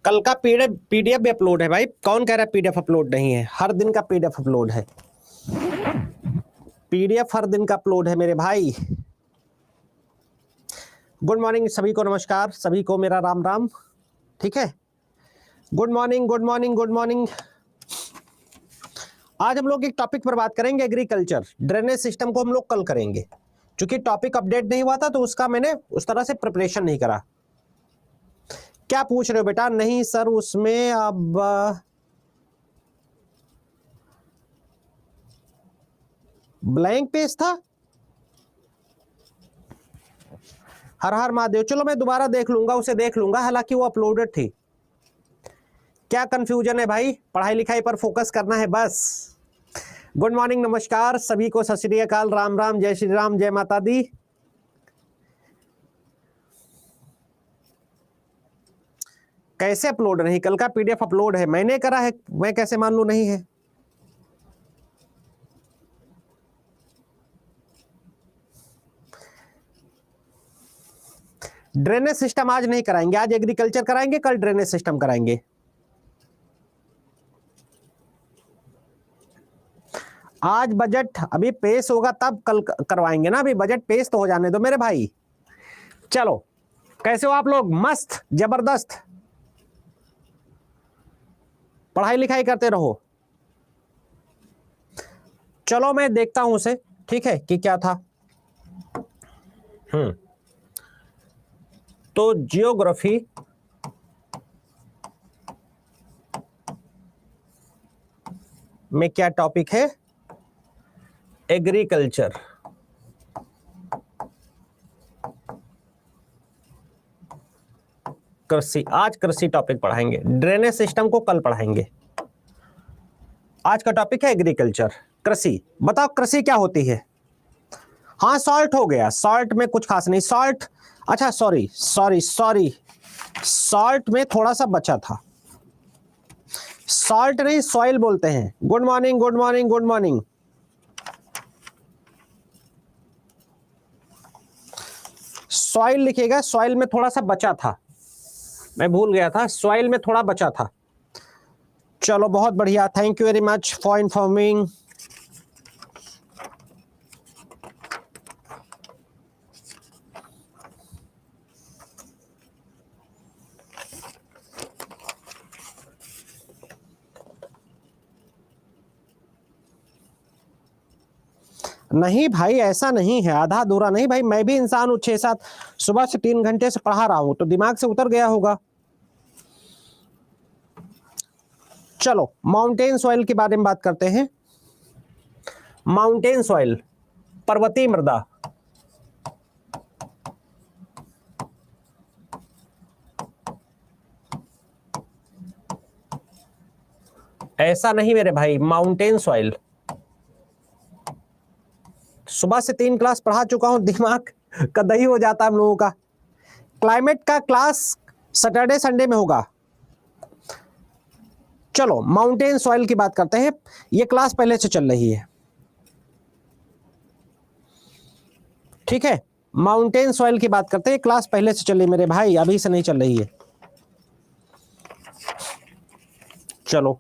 कल का पीडीएफ भी अपलोड है भाई। कौन कह रहा है पीडीएफ अपलोड नहीं है? हर दिन का पीडीएफ अपलोड है। पीडीएफ हर दिन का अपलोड है मेरे भाई। गुड मॉर्निंग सभी को, नमस्कार सभी को, मेरा राम राम। ठीक है, good morning good morning good morning. आज हम लोग एक टॉपिक पर बात करेंगे, एग्रीकल्चर ड्रेनेज सिस्टम को हम लोग कल करेंगे। क्योंकि टॉपिक अपडेट नहीं हुआ था तो उसका मैंने उस तरह से प्रिपरेशन नहीं करा। क्या पूछ रहे हो बेटा? नहीं सर, उसमें अब ब्लैंक पेज था। हर हर महादेव। चलो मैं दोबारा देख लूंगा, उसे देख लूंगा, हालांकि वो अपलोडेड थी। क्या कंफ्यूजन है भाई? पढ़ाई लिखाई पर फोकस करना है बस। गुड मॉर्निंग, नमस्कार सभी को, सत श्री अकाल, राम राम, जय श्री राम, जय माता दी। कैसे अपलोड नहीं? कल का पीडीएफ अपलोड है, मैंने करा है, मैं कैसे मान लू नहीं है? ड्रेनेज सिस्टम आज नहीं कराएंगे, आज एग्रीकल्चर कराएंगे, कल ड्रेनेज सिस्टम कराएंगे। आज बजट अभी पेश होगा तब कल करवाएंगे ना, अभी बजट पेश तो हो जाने दो मेरे भाई। चलो, कैसे हो आप लोग? मस्त, जबरदस्त, पढ़ाई लिखाई करते रहो। चलो मैं देखता हूं उसे, ठीक है, कि क्या था। तो जियोग्राफी में क्या टॉपिक है? एग्रीकल्चर। कृषि, आज कृषि टॉपिक पढ़ाएंगे, ड्रेनेज सिस्टम को कल पढ़ाएंगे। आज का टॉपिक है एग्रीकल्चर, कृषि। बताओ कृषि क्या होती है? हाँ, सॉल्ट हो गया, सॉल्ट में कुछ खास नहीं। सॉल्ट, अच्छा सॉरी सॉरी सॉरी, सॉल्ट में थोड़ा सा बचा था। सॉल्ट नहीं, सॉइल बोलते हैं। Good morning good morning good morning. Soil लिखिएगा, सॉइल में थोड़ा सा बचा था, मैं भूल गया था, सॉइल में थोड़ा बचा था। चलो बहुत बढ़िया, thank you very much for informing. नहीं भाई, ऐसा नहीं है, आधा अधूरा नहीं भाई, मैं भी इंसान हूं। 6-7 सुबह से 3 घंटे से पढ़ा रहा हूं तो दिमाग से उतर गया होगा। चलो माउंटेन सॉइल के बारे में बात करते हैं। माउंटेन सॉइल, पर्वतीय मृदा। ऐसा नहीं मेरे भाई, माउंटेन सॉइल। सुबह से 3 क्लास पढ़ा चुका हूं, दिमाग का दही हो जाता है हम लोगों का। क्लाइमेट का क्लास सैटरडे संडे में होगा। चलो माउंटेन सॉइल की बात करते हैं, ये क्लास पहले से चल रही है, ठीक है। माउंटेन सॉइल की बात करते हैं, क्लास पहले से चल रही मेरे भाई, अभी से नहीं चल रही है। चलो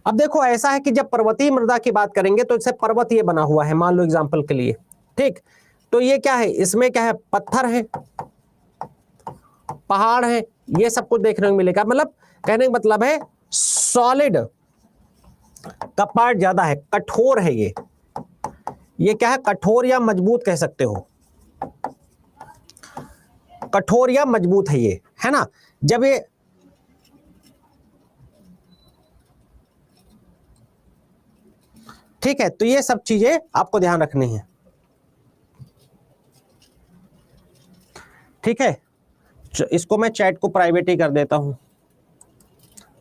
अब देखो, ऐसा है कि जब पर्वतीय मृदा की बात करेंगे तो इससे पर्वत ये बना हुआ है, मान लो एग्जांपल के लिए, ठीक। तो ये क्या है? इसमें क्या है? पत्थर है, पहाड़ है, ये सब कुछ देखने को मिलेगा। मतलब कहने का मतलब है सॉलिड का पार्ट ज्यादा है, कठोर है ये क्या है? कठोर या मजबूत कह सकते हो, कठोर या मजबूत है ये, है ना। जब ये ठीक है, तो ये सब चीजें आपको ध्यान रखनी है, ठीक है। इसको मैं चैट को प्राइवेट ही कर देता हूं,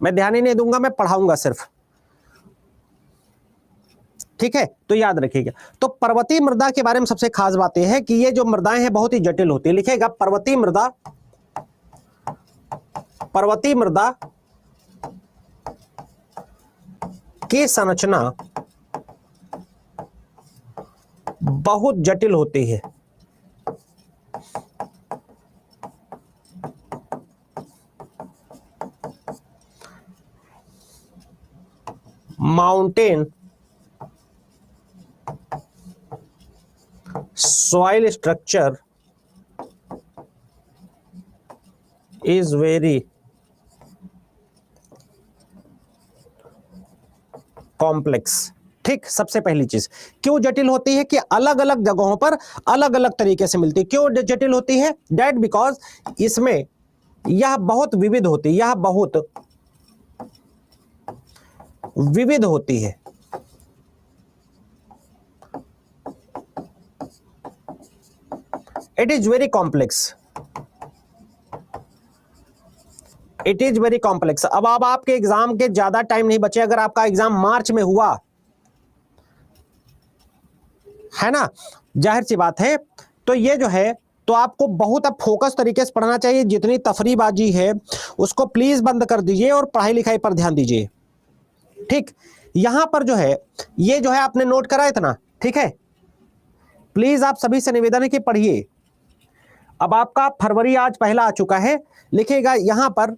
मैं ध्यान ही नहीं दूंगा, मैं पढ़ाऊंगा सिर्फ, ठीक है। तो याद रखिएगा। तो पर्वतीय मृदा के बारे में सबसे खास बात यह है कि ये जो मृदाएं हैं बहुत ही जटिल होती है। लिखेगा पर्वतीय मृदा, पर्वतीय मृदा की संरचना बहुत जटिल होती है। Mountain soil structure is very complex. ठीक, सबसे पहली चीज क्यों जटिल होती है कि अलग अलग जगहों पर अलग अलग तरीके से मिलती है। क्यों जटिल होती है? डेट बिकॉज इसमें यह बहुत विविध होती है, यह बहुत विविध होती है। It is very complex, it is very complex. अब आपके एग्जाम के ज्यादा टाइम नहीं बचे, अगर आपका एग्जाम मार्च में हुआ है ना, जाहिर सी बात है, तो ये जो है तो आपको बहुत अब फोकस तरीके से पढ़ना चाहिए। जितनी तफरीबाजी है उसको प्लीज बंद कर दीजिए और पढ़ाई लिखाई पर ध्यान दीजिए। ठीक, यहां पर जो है ये जो है आपने नोट करा इतना, ठीक है। प्लीज आप सभी से निवेदन है कि पढ़िए। अब आपका फरवरी आज पहला आ चुका है, लिखिएगा यहां पर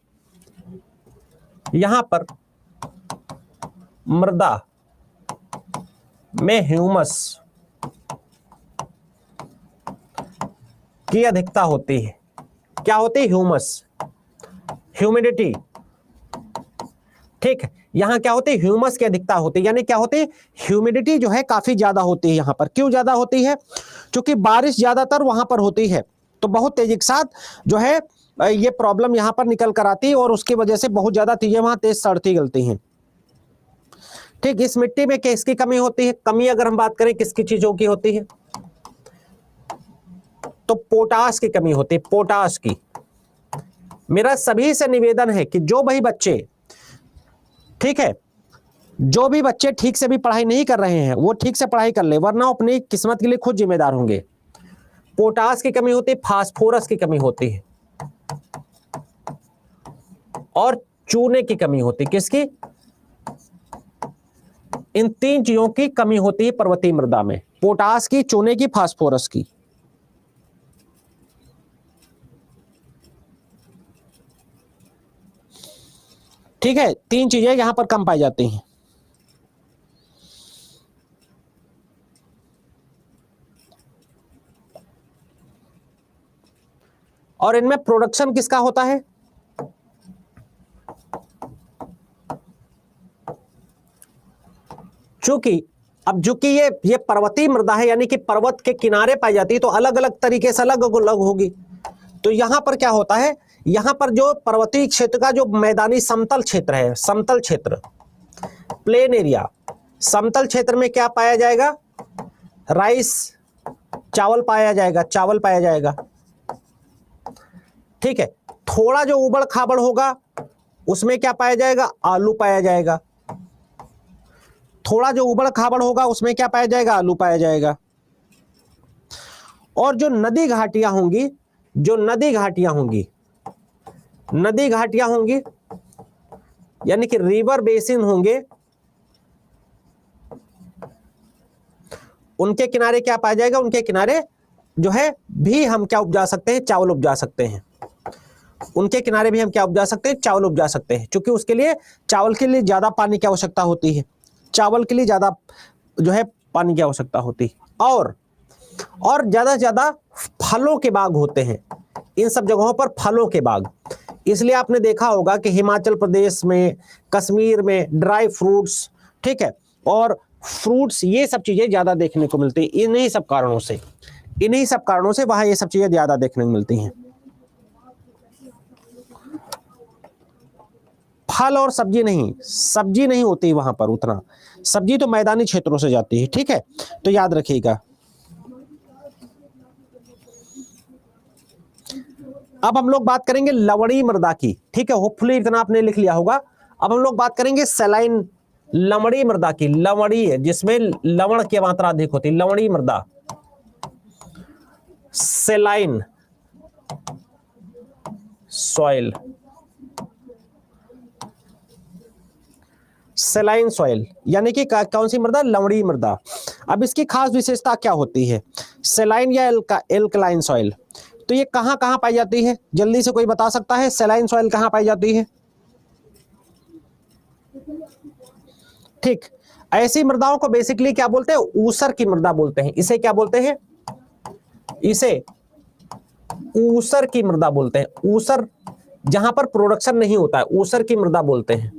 मृदा में ह्यूमस की अधिकता होती है। क्या होती है? Humus, humidity. ठीक है, यहां क्या होती है? ह्यूमस की अधिकता होती है, यानी क्या होती है? ह्यूमिडिटी जो है काफी ज्यादा होती है यहां पर। क्यों ज्यादा होती है? क्योंकि बारिश ज्यादातर वहां पर होती है, तो बहुत तेजी के साथ जो है ये प्रॉब्लम यहां पर निकल कर आती है और उसकी वजह से बहुत ज्यादा चीजें वहां तेज सड़ती गलती हैं। ठीक, इस मिट्टी में किसकी कमी होती है? कमी अगर हम बात करें किसकी चीजों की होती है, तो पोटास की कमी होती है, पोटास की। मेरा सभी से निवेदन है कि जो भाई बच्चे, ठीक है, जो भी बच्चे ठीक से भी पढ़ाई नहीं कर रहे हैं वो ठीक से पढ़ाई कर ले, वरना अपनी किस्मत के लिए खुद जिम्मेदार होंगे। पोटास की कमी होती है, फास्फोरस की कमी होती है और चूने की कमी होती है। किसकी? इन तीन चीजों की कमी होती है पर्वतीय मृदा में, पोटास की, चूने की, फास्फोरस की। ठीक है, तीन चीजें यहां पर कम पाई जाती हैं। और इनमें प्रोडक्शन किसका होता है? चूंकि अब चूंकि ये पर्वतीय मृदा है, यानी कि पर्वत के किनारे पाई जाती है, तो अलग अलग तरीके से अलग अलग होगी। तो यहां पर क्या होता है? यहां पर जो पर्वतीय क्षेत्र का जो मैदानी समतल क्षेत्र है, समतल क्षेत्र, प्लेन एरिया, समतल क्षेत्र में क्या पाया जाएगा? राइस, चावल पाया जाएगा, चावल पाया जाएगा। ठीक है, थोड़ा जो उबड़ खाबड़ होगा उसमें क्या पाया जाएगा? आलू पाया जाएगा। थोड़ा जो उबड़ खाबड़ होगा उसमें क्या पाया जाएगा? आलू पाया जाएगा। और जो नदी घाटियां होंगी, जो नदी घाटियां होंगी, नदी घाटियां होंगी यानी कि रिवर बेसिन होंगे, उनके किनारे क्या पाया जाएगा? उनके किनारे जो है भी हम क्या उपजा सकते हैं? चावल उपजा सकते हैं। उनके किनारे भी हम क्या उपजा सकते हैं? चावल उपजा सकते हैं, क्योंकि उसके लिए, चावल के लिए ज्यादा पानी की आवश्यकता होती है, चावल के लिए ज्यादा जो है पानी की आवश्यकता होती है। और ज्यादा से ज्यादा फलों के बाग होते हैं इन सब जगहों पर, फलों के बाग। इसलिए आपने देखा होगा कि हिमाचल प्रदेश में, कश्मीर में ड्राई फ्रूट्स, ठीक है, और फ्रूट्स, ये सब चीजें ज्यादा देखने को मिलती है। इन्हीं सब कारणों से, इन्हीं सब कारणों से वहां ये सब चीजें ज्यादा देखने को मिलती हैं। फल और सब्जी नहीं, सब्जी नहीं होती वहां पर उतना, सब्जी तो मैदानी क्षेत्रों से जाती है। ठीक है, तो याद रखिएगा। अब हम लोग बात करेंगे लवणीय मृदा की। ठीक है, होपफुली इतना आपने लिख लिया होगा। अब हम लोग बात करेंगे सैलाइन लवणीय मृदा की। लवणीय, जिसमें लवण की मात्रा अधिक होती है, लवणीय मृदा। सैलाइन सॉइल, सैलाइन सॉइल यानी कि कौन सी मृदा? लवणीय मृदा। अब इसकी खास विशेषता क्या होती है? सैलाइन या एल्कलाइन सॉइल, तो ये कहां कहां पाई जाती है? जल्दी से कोई बता सकता है? सैलाइन सॉइल कहां पाई जाती है? ठीक, ऐसी मृदाओं को बेसिकली क्या बोलते हैं, ऊसर की मृदा बोलते हैं। इसे क्या बोलते हैं, इसे ऊसर की मृदा बोलते हैं। ऊसर, जहां पर प्रोडक्शन नहीं होता है, ऊसर की मृदा बोलते हैं।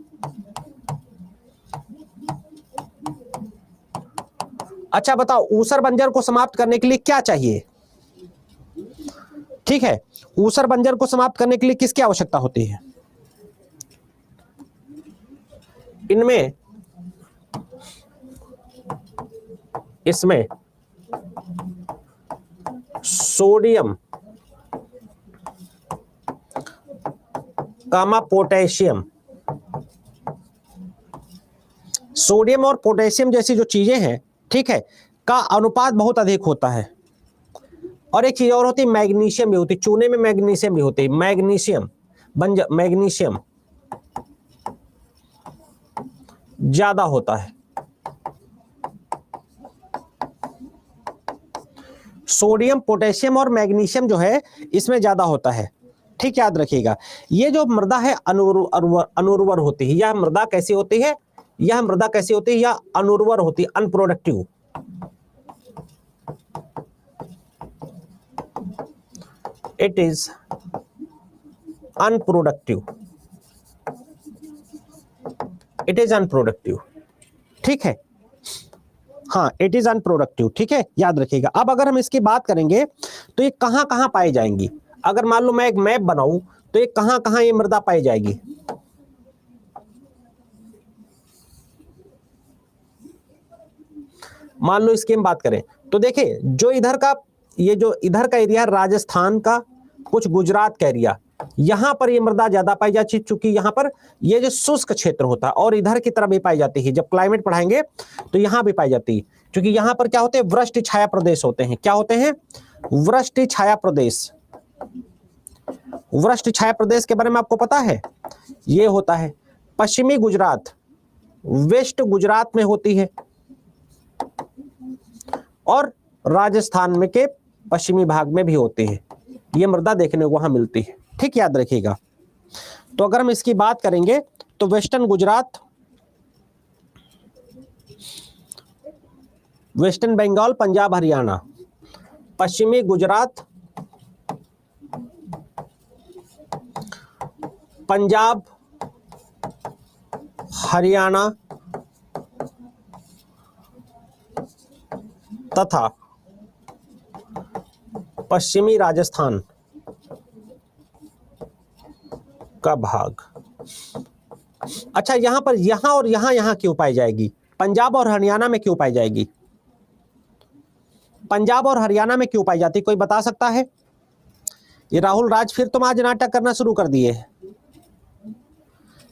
अच्छा बताओ, ऊसर बंजर को समाप्त करने के लिए क्या चाहिए? ठीक है, ऊसर बंजर को समाप्त करने के लिए किसकी आवश्यकता होती है? इनमें, इसमें सोडियम कामा पोटेशियम, सोडियम और पोटेशियम जैसी जो चीजें हैं, ठीक है, का अनुपात बहुत अधिक होता है। और एक चीज और होती है, मैग्नीशियम भी होती है, चूने में मैग्नीशियम भी होती है। मैग्नीशियम मैग्नीशियम ज्यादा होता है, सोडियम पोटेशियम और मैग्नीशियम जो है इसमें ज्यादा होता है। ठीक, याद रखिएगा। ये जो मृदा है अनुर्वर होती है। यह मृदा कैसी होती है, यह मृदा कैसी होती है, यह अनुर्वर होती है, unproductive. It is unproductive, it is unproductive. ठीक है, हाँ, इट इज अनप्रोडक्टिव। ठीक है, याद रखिएगा। अब अगर हम इसकी बात करेंगे तो ये कहां कहां पाई जाएंगी, अगर मान लो मैं एक मैप बनाऊं तो ये कहां कहां ये मृदा पाई जाएगी? मान लो इसकी हम बात करें तो देखिए, जो इधर का, ये जो इधर का एरिया, राजस्थान का, कुछ गुजरात का एरिया, यहां पर ये मृदा ज्यादा पाई जाती है, चूंकि यहां पर ये जो शुष्क क्षेत्र होता है, और इधर की तरफ भी पाई जाती है। जब क्लाइमेट पढ़ाएंगे तो यहां भी पाई जाती है, क्योंकि यहां पर क्या होते हैं, वृष्टि छाया प्रदेश होते हैं। क्या होते हैं? वृष्टि छाया प्रदेश। वृष्टि छाया प्रदेश के बारे में आपको पता है, ये होता है पश्चिमी गुजरात, वेस्ट गुजरात में होती है, और राजस्थान में के पश्चिमी भाग में भी होती है। ये मृदा देखने को वहां मिलती है। ठीक, याद रखिएगा। तो अगर हम इसकी बात करेंगे तो वेस्टर्न गुजरात, वेस्टर्न बंगाल, पंजाब, हरियाणा, पश्चिमी गुजरात, पंजाब, हरियाणा तथा पश्चिमी राजस्थान का भाग। अच्छा, यहां पर, यहां और यहां क्यों पाई जाएगी? पंजाब और हरियाणा में क्यों पाई जाएगी? पंजाब और हरियाणा में क्यों पाई जाती, कोई बता सकता है? ये राहुल राज, फिर तुम आज नाटक करना शुरू कर दिए।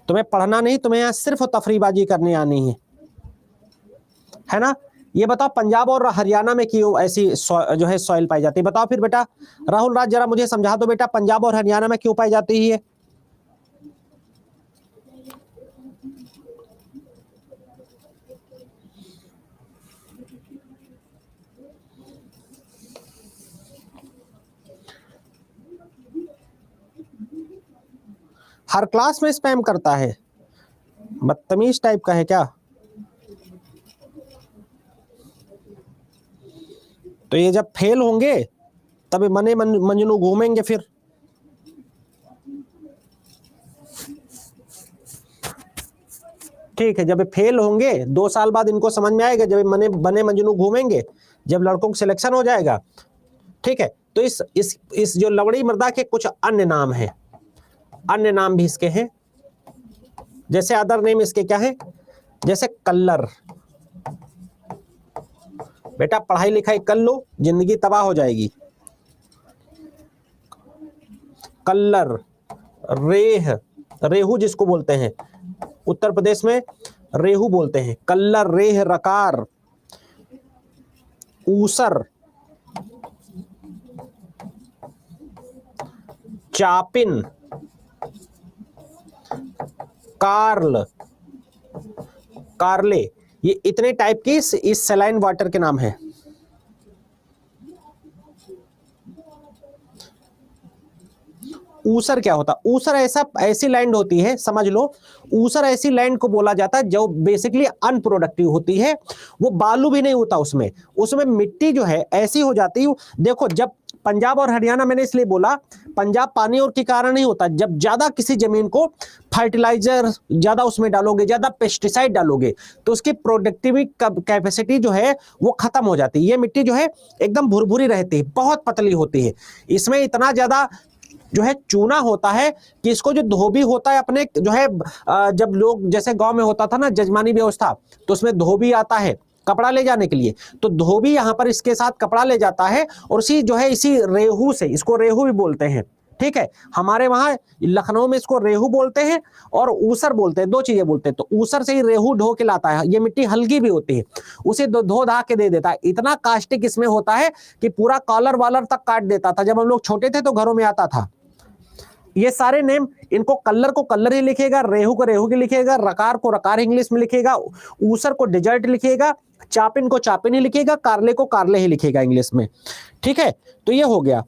तुम्हें पढ़ना नहीं, तुम्हें यहां सिर्फ तफरीबाजी करनी आनी है ना? ये बताओ, पंजाब और हरियाणा में क्यों ऐसी जो है सॉइल पाई जाती है? बताओ फिर बेटा, राहुल राज जरा मुझे समझा दो बेटा, पंजाब और हरियाणा में क्यों पाई जाती है? हर क्लास में स्पैम करता है, बदतमीज टाइप का है क्या? तो ये जब फेल होंगे तब मने मंजनू घूमेंगे फिर। ठीक है, जब फेल होंगे 2 साल बाद इनको समझ में आएगा, जब बने मंजनू घूमेंगे, जब लड़कों का सिलेक्शन हो जाएगा। ठीक है, तो इस जो लवड़ी मृदा के कुछ अन्य नाम हैं, अन्य नाम भी इसके हैं। जैसे अदर नेम इसके क्या है? जैसे कल्लर। बेटा पढ़ाई लिखाई कर लो, जिंदगी तबाह हो जाएगी। कल्लर, रेह, रेहू जिसको बोलते हैं, उत्तर प्रदेश में रेहू बोलते हैं। कल्लर, रेह, रकार, ऊसर, चापिन, कार्ल, कार्ले, ये इतने टाइप की इस सलाइन वाटर के नाम है। ऊसर क्या होता है? ऊसर ऐसी लैंड होती है, समझ लो, ऊसर ऐसी लैंड को बोला जाता है जो बेसिकली अनप्रोडक्टिव होती है, वो बालू भी नहीं होता उसमें, उसमें मिट्टी जो है ऐसी हो जाती है। देखो, जब पंजाब और हरियाणा, मैंने इसलिए बोला पंजाब पानी और के कारण नहीं होता, जब ज्यादा किसी जमीन को फर्टिलाइजर ज्यादा उसमें डालोगे, ज्यादा पेस्टिसाइड डालोगे, तो उसकी प्रोडक्टिविटी कैपेसिटी जो है वो खत्म हो जाती है। ये मिट्टी जो है एकदम भुरभुरी रहती है, बहुत पतली होती है, इसमें इतना ज्यादा जो है चूना होता है कि इसको जो धोबी होता है अपने जो है, जब लोग जैसे गांव में होता था ना जजमानी व्यवस्था, तो उसमें धोबी आता है कपड़ा ले जाने के लिए, तो धोबी यहां पर इसके साथ कपड़ा ले जाता है और इसी जो है इसी रेहू से, इसको रेहू भी बोलते हैं, ठीक है, हमारे वहां लखनऊ में इसको रेहू बोलते हैं और ऊसर बोलते हैं, दो चीजें बोलते हैं। तो ऊसर से ही रेहू ढो के लाता है, ये मिट्टी हल्की भी होती है, उसे धो धा के दे देता है। इतना कास्टिक इसमें होता है कि पूरा कॉलर वालर तक काट देता था। जब हम लोग छोटे थे तो घरों में आता था। ये सारे नेम, इनको कलर को कलर ही लिखेगा, रेहू को रेहू की लिखेगा, रकार को रकार इंग्लिश में लिखेगा, ऊसर को डिजर्ट लिखेगा, चापिन को चापिन ही लिखेगा, कारले को कारले ही लिखेगा इंग्लिश में, ठीक है। तो ये हो गया।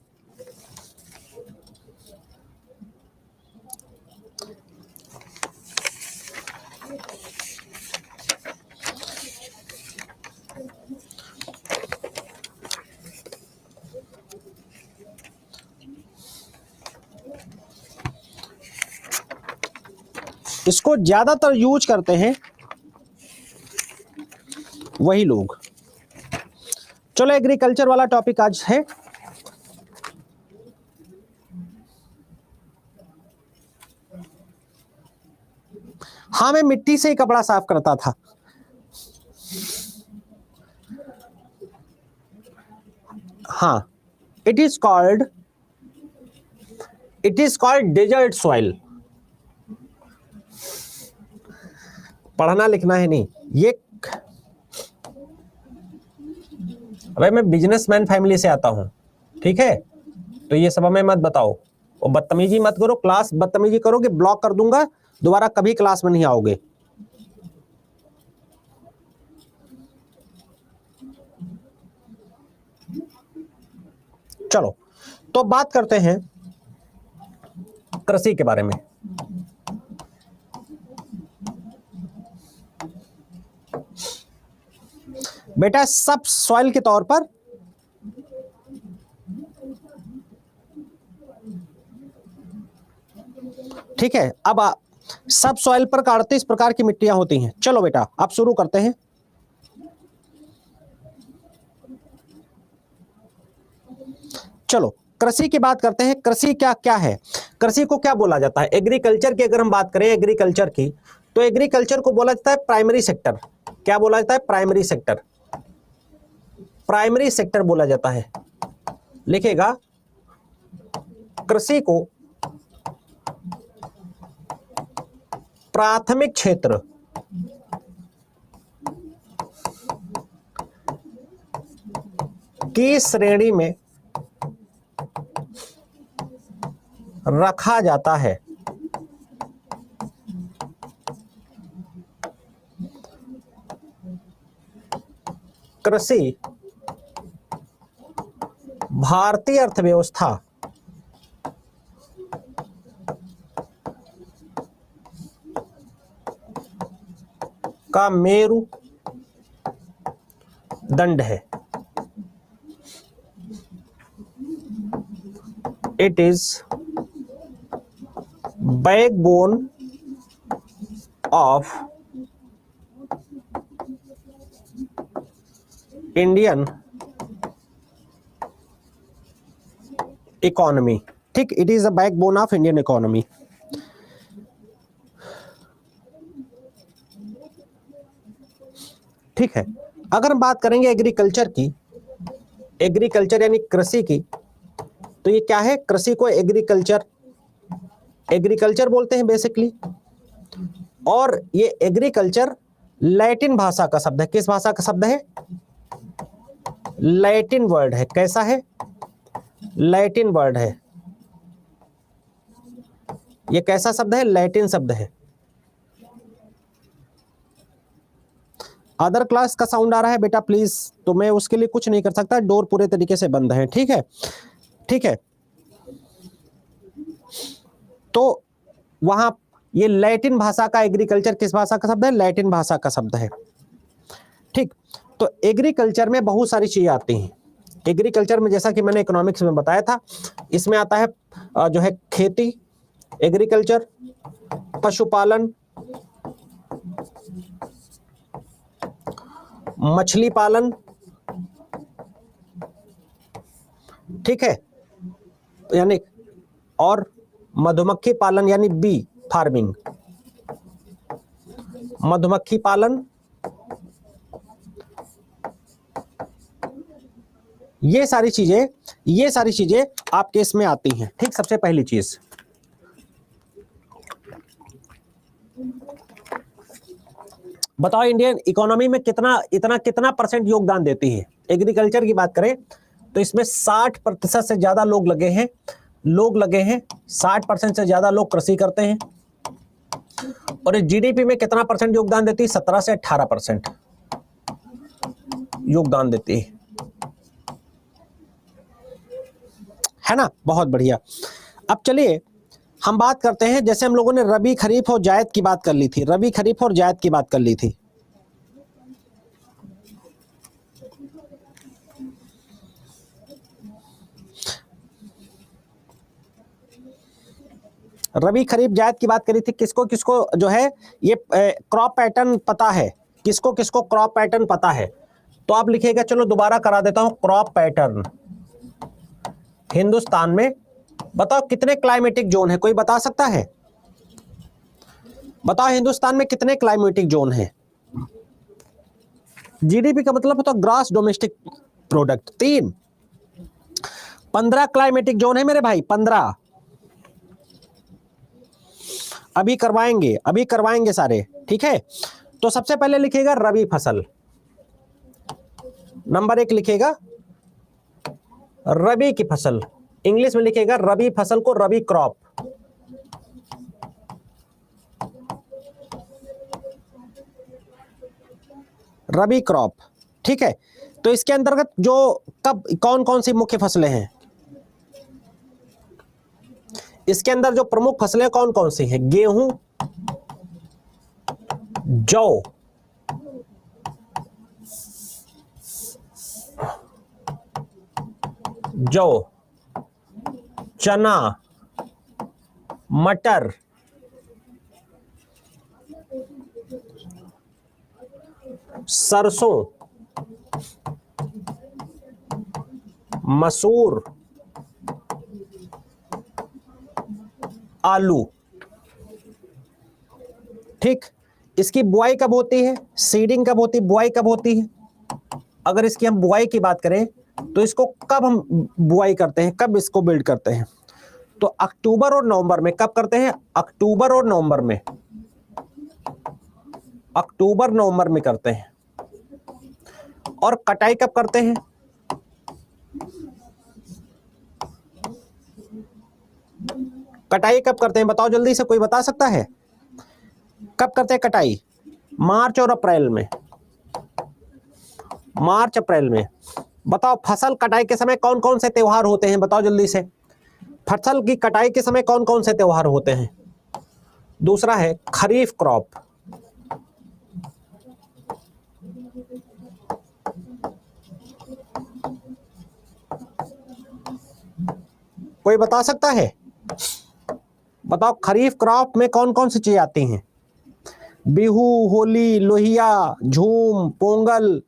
इसको ज्यादातर यूज करते हैं वही लोग। चलो, एग्रीकल्चर वाला टॉपिक आज है। हाँ, मैं मिट्टी से ही कपड़ा साफ करता था। हाँ, it is called desert soil. पढ़ना लिखना है नहीं ये। अबे मैं बिजनेसमैन फैमिली से आता हूं, ठीक है, तो ये सब हमें मत बताओ और बदतमीजी मत करो। क्लास बदतमीजी करोगे ब्लॉक कर दूंगा, दोबारा कभी क्लास में नहीं आओगे। चलो, तो बात करते हैं कृषि के बारे में। बेटा, सब सॉइल के तौर पर ठीक है। अब सब सॉइल पर 38 प्रकार की मिट्टियां होती हैं। चलो बेटा, अब शुरू करते हैं। चलो, कृषि की बात करते हैं। कृषि क्या क्या है? कृषि को क्या बोला जाता है? एग्रीकल्चर की अगर हम बात करें एग्रीकल्चर की, तो एग्रीकल्चर को बोला जाता है प्राइमरी सेक्टर। क्या बोला जाता है? Primary sector. प्राइमरी सेक्टर बोला जाता है। लिखेगा कृषि को प्राथमिक क्षेत्र की श्रेणी में रखा जाता है। कृषि भारतीय अर्थव्यवस्था का मेरु दंड है। It is backbone of Indian economy. ठीक, it is the backbone of Indian economy. ठीक है। अगर हम बात करेंगे एग्रीकल्चर की, एग्रीकल्चर यानी कृषि की, तो ये क्या है? कृषि को एग्रीकल्चर बोलते हैं बेसिकली। और ये एग्रीकल्चर लैटिन भाषा का शब्द है। किस भाषा का शब्द है? लैटिन वर्ड है। कैसा है? लैटिन वर्ड है। ये कैसा शब्द है? लैटिन शब्द है। अदर क्लास का साउंड आ रहा है बेटा प्लीज, तो मैं उसके लिए कुछ नहीं कर सकता। डोर पूरे तरीके से बंद है। ठीक है, ठीक है। तो वहां ये लैटिन भाषा का एग्रीकल्चर किस भाषा का शब्द है? लैटिन भाषा का शब्द है। ठीक, तो एग्रीकल्चर में बहुत सारी चीजें आती हैं। एग्रीकल्चर में जैसा कि मैंने इकोनॉमिक्स में बताया था, इसमें आता है जो है खेती, एग्रीकल्चर, पशुपालन, मछली पालन, ठीक है, यानी और मधुमक्खी पालन यानी बी फार्मिंग, मधुमक्खी पालन, ये सारी चीजें आपके इसमें आती हैं। ठीक, सबसे पहली चीज बताओ इंडियन इकोनॉमी में कितना परसेंट योगदान देती है? एग्रीकल्चर की बात करें तो इसमें 60% से ज्यादा लोग लगे हैं 60% से ज्यादा लोग कृषि करते हैं। और इस जीडीपी में कितना परसेंट योगदान देती है? 17 से 18% योगदान देती है ना। बहुत बढ़िया। अब चलिए हम बात करते हैं, जैसे हम लोगों ने रबी, खरीफ और जायद की बात कर ली थी, रबी, खरीफ और जायद की बात कर ली थी। रबी, खरीफ, जायद की बात करी थी। किसको किसको जो है ये क्रॉप पैटर्न पता है? किसको किसको क्रॉप पैटर्न पता है? तो आप लिखिएगा, चलो दोबारा करा देता हूं। क्रॉप पैटर्न हिंदुस्तान में बताओ कितने क्लाइमेटिक जोन है? कोई बता सकता है? बताओ हिंदुस्तान में कितने क्लाइमेटिक जोन है? जीडीपी का मतलब होता है gross domestic product. 3, 15 climatic zone है मेरे भाई, 15। अभी करवाएंगे सारे, ठीक है। तो सबसे पहले लिखिएगा रबी फसल, नंबर 1 लिखिएगा रबी की फसल, इंग्लिश में लिखिएगा रबी फसल को रबी क्रॉप। रबी क्रॉप, ठीक है। तो इसके अंतर्गत जो कब कौन कौन सी मुख्य फसलें हैं? इसके अंदर जो प्रमुख फसलें कौन कौन सी हैं? गेहूं, जौ, चना, मटर, सरसों, मसूर, आलू। ठीक, इसकी बुआई कब होती है? सीडिंग कब होती है? बुआई कब होती है? अगर इसकी हम बुआई की बात करें तो इसको कब हम बुआई करते हैं, कब इसको बिल्ड करते हैं? तो अक्टूबर और नवंबर में। कब करते हैं? अक्टूबर और नवंबर में, अक्टूबर नवंबर में करते हैं। और कटाई कब करते हैं? कटाई कब करते हैं बताओ जल्दी से, कोई बता सकता है? कब करते हैं कटाई? मार्च और अप्रैल में, मार्च अप्रैल में। बताओ फसल कटाई के समय कौन कौन से त्योहार होते हैं? बताओ जल्दी से, फसल की कटाई के समय कौन कौन से त्योहार होते हैं? दूसरा है खरीफ क्रॉप, कोई बता सकता है? बताओ खरीफ क्रॉप में कौन कौन सी चीजें आती हैं? बिहू, होली, लोहिया, झूम, पोंगल।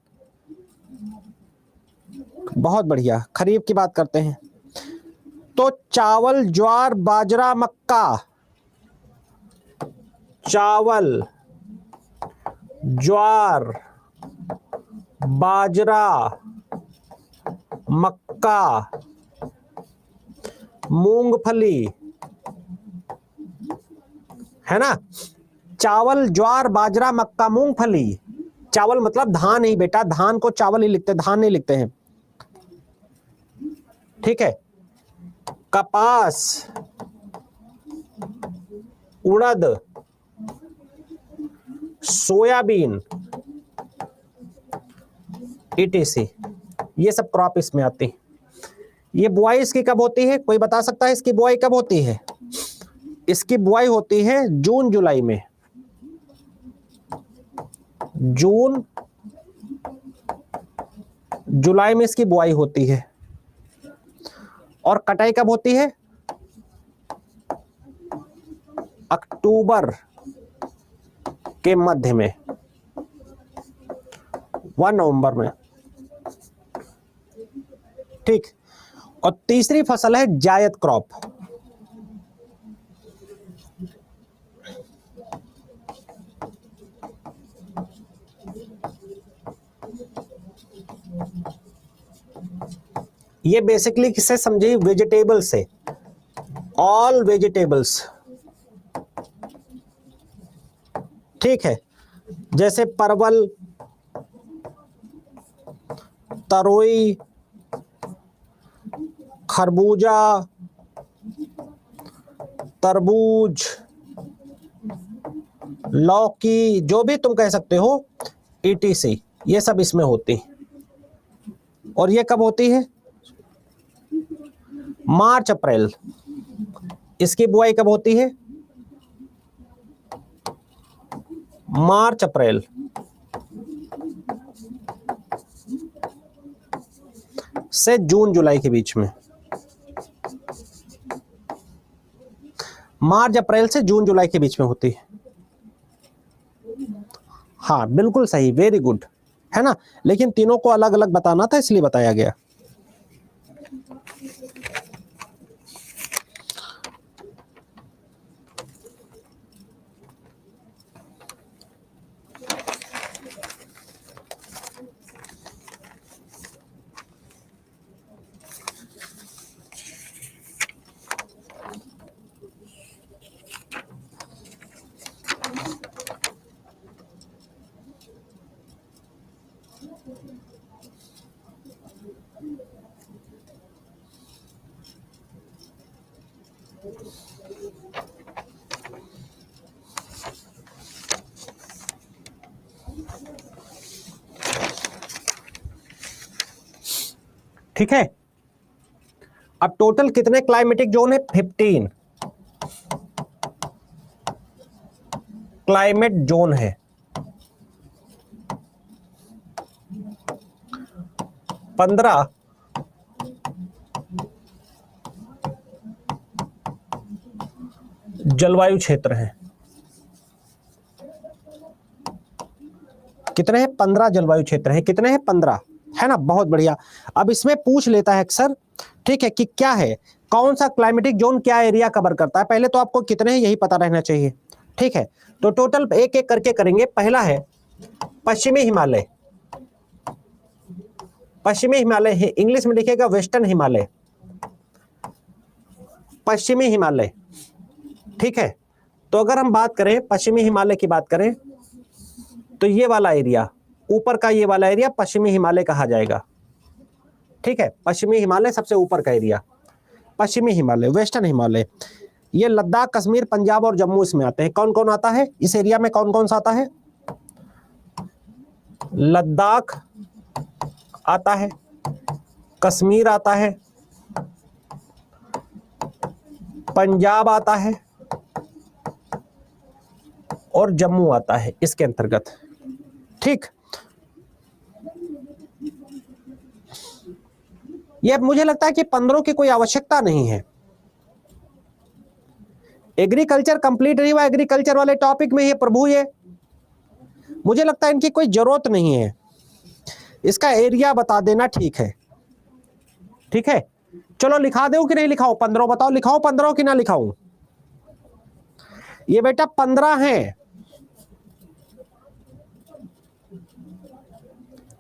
बहुत बढ़िया, खरीफ की बात करते हैं तो चावल, ज्वार, बाजरा, मक्का। चावल, ज्वार, बाजरा, मक्का, मूंगफली, है ना। चावल, ज्वार, बाजरा, मक्का, मूंगफली। चावल मतलब धान ही बेटा, धान को चावल ही लिखते, धान नहीं लिखते हैं, ठीक है। कपास, उड़द, सोयाबीन, etc, ये सब क्रॉप इसमें आती है। ये बुआई इसकी कब होती है? कोई बता सकता है इसकी बुआई कब होती है? इसकी बुआई होती है जून जुलाई में, जून जुलाई में इसकी बुआई होती है। और कटाई कब होती है? अक्टूबर के मध्य में, 1 नवंबर में। ठीक। और तीसरी फसल है जायद क्रॉप। ये बेसिकली किससे समझिए? वेजिटेबल से, ऑल वेजिटेबल्स। ठीक है, जैसे परवल, तरोई, खरबूजा, तरबूज, लौकी, जो भी तुम कह सकते हो, ETC, ये सब इसमें होती। और ये कब होती है? मार्च अप्रैल। इसकी बुआई कब होती है? मार्च अप्रैल से जून जुलाई के बीच में। मार्च अप्रैल से जून जुलाई के बीच में होती है। हाँ बिल्कुल सही, वेरी गुड, है ना। लेकिन तीनों को अलग अलग बताना था, इसलिए बताया गया। ठीक है, अब टोटल कितने क्लाइमेटिक जोन है? 15 क्लाइमेट जोन है। 15 जलवायु क्षेत्र हैं। कितने हैं? 15 जलवायु क्षेत्र हैं। कितने हैं? 15, है ना। बहुत बढ़िया। अब इसमें पूछ लेता है अक्सर, ठीक है, कि क्या है, कौन सा क्लाइमेटिक जोन क्या एरिया कवर करता है। पहले तो आपको कितने हैं यही पता रहना चाहिए। ठीक है, तो टोटल एक एक करके करेंगे। पहला है पश्चिमी हिमालय। पश्चिमी हिमालय है, इंग्लिश में लिखेगा वेस्टर्न हिमालय, पश्चिमी हिमालय। ठीक है, तो अगर हम बात करें पश्चिमी हिमालय की बात करें तो ये वाला एरिया, ऊपर का ये वाला एरिया पश्चिमी हिमालय कहा जाएगा। ठीक है, पश्चिमी हिमालय सबसे ऊपर का एरिया पश्चिमी हिमालय, वेस्टर्न हिमालय। ये लद्दाख, कश्मीर, पंजाब और जम्मू इसमें आते हैं। कौन कौन आता है इस एरिया में? कौन कौन सा आता है? लद्दाख आता है, कश्मीर आता है, पंजाब आता है और जम्मू आता है इसके अंतर्गत। ठीक, ये मुझे लगता है कि 15 की कोई आवश्यकता नहीं है। एग्रीकल्चर कंप्लीट नहीं हुआ, एग्रीकल्चर वाले टॉपिक में ये प्रभु, ये मुझे लगता है इनकी कोई जरूरत नहीं है। इसका एरिया बता देना, ठीक है। ठीक है, चलो लिखा दो कि नहीं लिखाओ? 15 बताओ, लिखाओ 15 कि ना लिखाऊं? ये बेटा 15 है।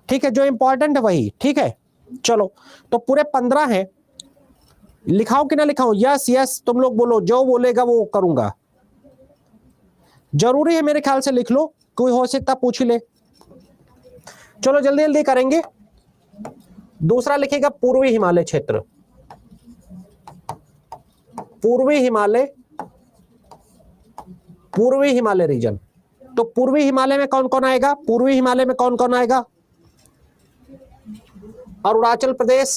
ठीक है, जो इंपॉर्टेंट है वही। ठीक है, चलो तो पूरे 15 हैं। लिखाओ कि ना लिखाऊं? यस यस तुम लोग बोलो, जो बोलेगा वो करूंगा। जरूरी है मेरे ख्याल से लिख लो, कोई हो सकता पूछ ही ले। चलो जल्दी जल्दी करेंगे। दूसरा लिखेगा पूर्वी हिमालय क्षेत्र, पूर्वी हिमालय, पूर्वी हिमालय रीजन। तो पूर्वी हिमालय में कौन कौन आएगा? पूर्वी हिमालय में कौन कौन आएगा? अरुणाचल प्रदेश,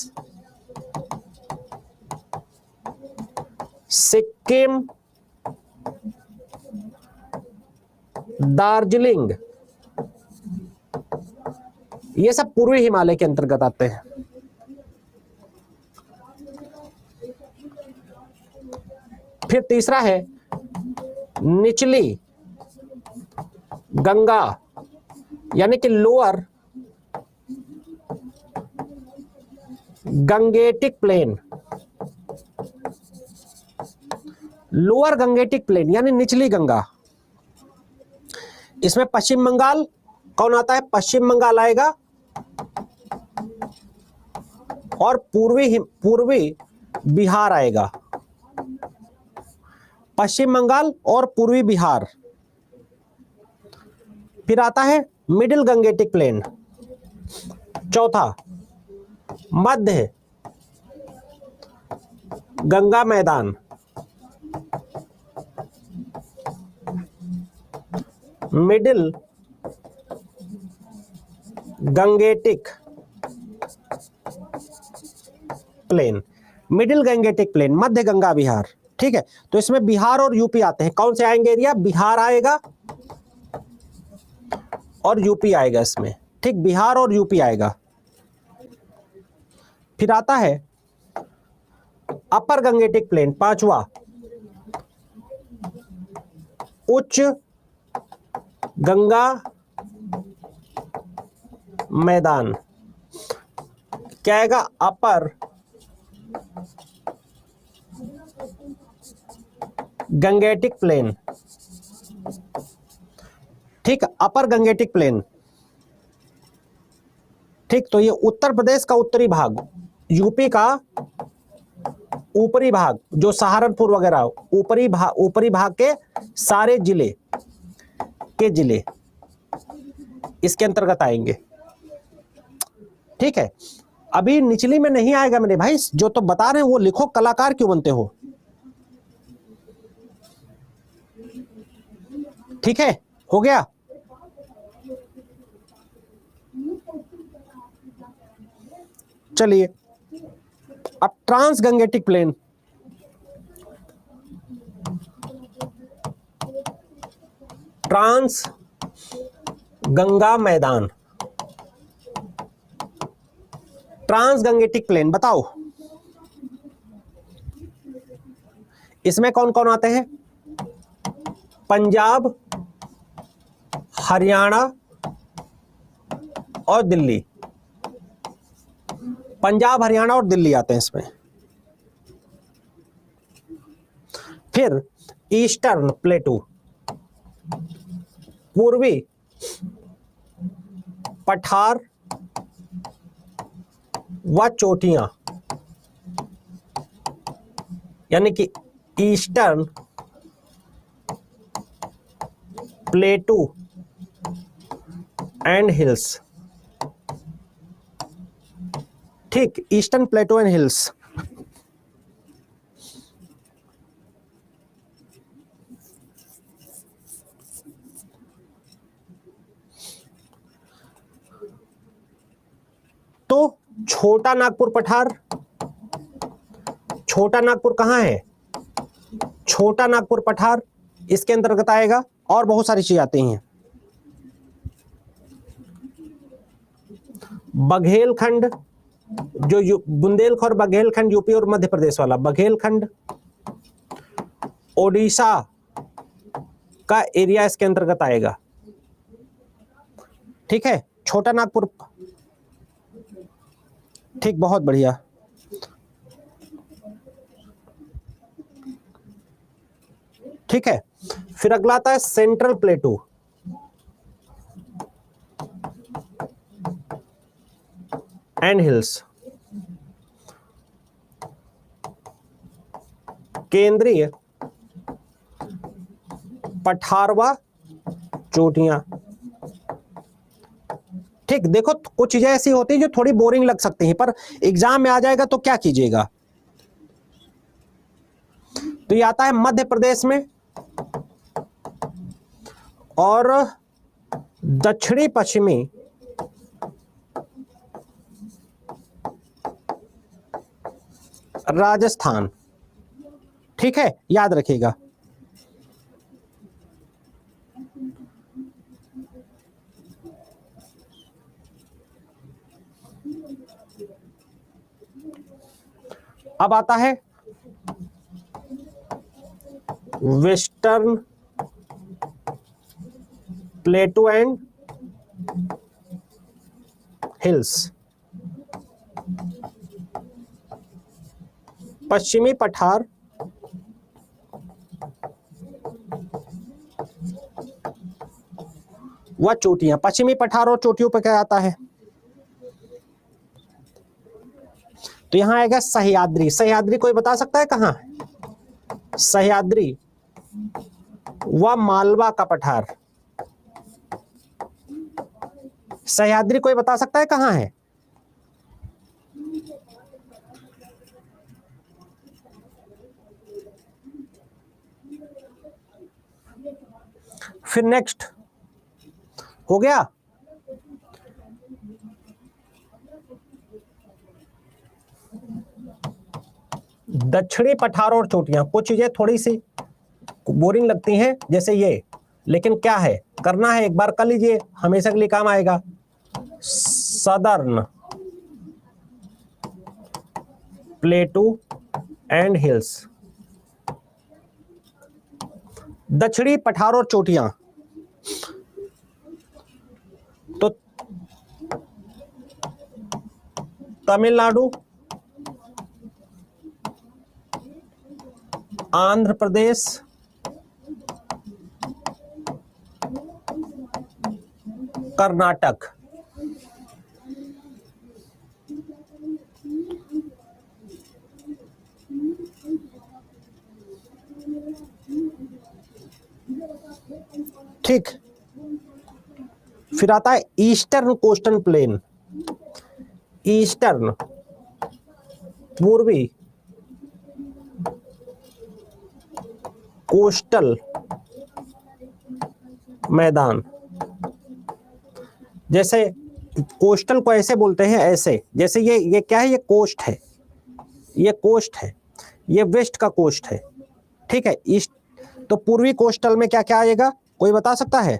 सिक्किम, दार्जिलिंग, ये सब पूर्वी हिमालय के अंतर्गत आते हैं। फिर तीसरा है निचली गंगा, यानी कि lower Gangetic plain. Lower Gangetic plain यानी निचली गंगा, इसमें पश्चिम बंगाल कौन आता है? पश्चिम बंगाल आएगा और पूर्वी बिहार आएगा। पश्चिम बंगाल और पूर्वी बिहार। फिर आता है मिडिल गंगेटिक प्लेन। चौथा मध्य गंगा मैदान। Middle Gangetic plain, middle Gangetic plain, मध्य गंगा बिहार। ठीक है, तो इसमें बिहार और यूपी आते हैं। कौन से आएंगे एरिया? बिहार आएगा और यूपी आएगा इसमें। ठीक, बिहार और यूपी आएगा। फिर आता है अपर गंगेटिक प्लेन, पांचवा उच्च गंगा मैदान। क्या आएगा? अपर गंगेटिक प्लेन। ठीक, अपर गंगेटिक प्लेन। ठीक, तो ये उत्तर प्रदेश का उत्तरी भाग, यूपी का ऊपरी भाग जो सहारनपुर वगैरह, ऊपरी भाग के सारे जिले इसके अंतर्गत आएंगे। ठीक है, अभी निचली में नहीं आएगा मेरे भाई, जो तो बता रहे हैं वो लिखो। कलाकार क्यों बनते हो? ठीक है, हो गया। चलिए अब trans Gangetic plain. Trans Ganga मैदान, ट्रांस गंगेटिक प्लेन, बताओ इसमें कौन कौन आते हैं? पंजाब, हरियाणा और दिल्ली। पंजाब, हरियाणा और दिल्ली आते हैं इसमें। फिर ईस्टर्न प्लेटू, पूर्वी पठार व चोटियां, यानी कि ईस्टर्न प्लेटू एंड हिल्स। ठीक, ईस्टर्न प्लेटू एंड हिल्स। तो छोटा नागपुर पठार, छोटा नागपुर कहां है? छोटा नागपुर पठार इसके अंतर्गत आएगा और बहुत सारी चीजें आती हैं। बघेलखंड, जो बुंदेलखंड, बघेलखंड यूपी और मध्य प्रदेश वाला बघेलखंड, ओडिशा का एरिया इसके अंतर्गत आएगा। ठीक है, छोटा नागपुर। ठीक, बहुत बढ़िया। ठीक है, फिर अगला आता है सेंट्रल प्लेटू। एंड हिल्स, केंद्रीय पठारवा चोटियां। ठीक, देखो कुछ चीजें ऐसी होती हैं जो थोड़ी बोरिंग लग सकती हैं, पर एग्जाम में आ जाएगा तो क्या कीजिएगा। तो ये आता है मध्य प्रदेश में और दक्षिणी पश्चिमी राजस्थान। ठीक है, याद रखिएगा। अब आता है वेस्टर्न प्लेटू एंड हिल्स, पश्चिमी पठार व चोटियां। पश्चिमी पठार और चोटियों पर क्या आता है? तो यहां आएगा सह्याद्री। सह्याद्री कोई बता सकता है कहां है? सह्याद्री व मालवा का पठार। सह्याद्री कोई बता सकता है कहां है? फिर नेक्स्ट हो गया। दक्षिणी पठार और चोटियां। कुछ चीजें थोड़ी सी बोरिंग लगती हैं जैसे ये, लेकिन क्या है, करना है, एक बार कर लीजिए, हमेशा के लिए काम आएगा। सदर्न प्लेटू एंड हिल्स, दक्षिणी पठार और चोटियां। तो तमिलनाडु, आंध्र प्रदेश, कर्नाटक। ठीक, फिर आता है ईस्टर्न कोस्टल प्लेन। ईस्टर्न पूर्वी कोस्टल मैदान। जैसे कोस्टल को ऐसे बोलते हैं, ऐसे, जैसे ये क्या है, ये कोस्ट है, ये कोस्ट है, ये वेस्ट का कोस्ट है, ठीक है। ईस्ट, तो पूर्वी कोस्टल में क्या क्या आएगा, कोई बता सकता है?